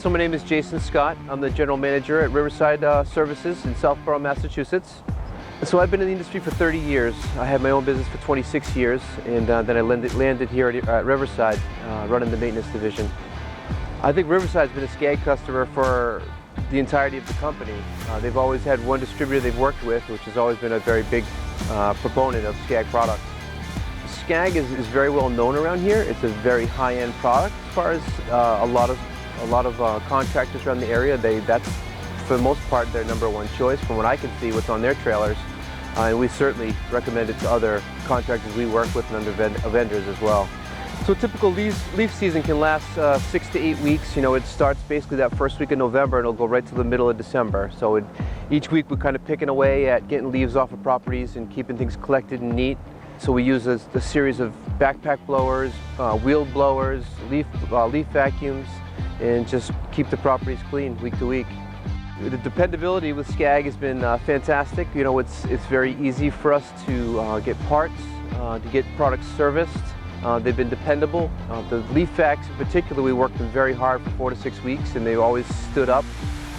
So my name is Jason Scott. I'm the general manager at Riverside Services in Southborough, Massachusetts. So I've been in the industry for 30 years. I had my own business for 26 years, and then I landed here at Riverside, running the maintenance division. I think Riverside's been a Scag customer for the entirety of the company. They've always had one distributor they've worked with, which has always been a very big proponent of Scag products. Scag is very well known around here. It's a very high-end product as far as a lot of contractors around the area. That's for the most part their number one choice from what I can see what's on their trailers. And we certainly recommend it to other contractors we work with and other vendors as well. So a typical leaf season can last 6 to 8 weeks. You know, it starts basically that first week of November and it'll go right to the middle of December. So each week we're kind of picking away at getting leaves off of properties and keeping things collected and neat. So we use a series of backpack blowers, wheel blowers, leaf vacuums, and just keep the properties clean week to week. The dependability with Scag has been fantastic. You know, it's very easy for us to get parts, to get products serviced. They've been dependable. The leaf vacs in particular, we worked them very hard for 4 to 6 weeks, and they always stood up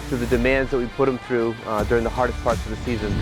to the demands that we put them through during the hardest parts of the season.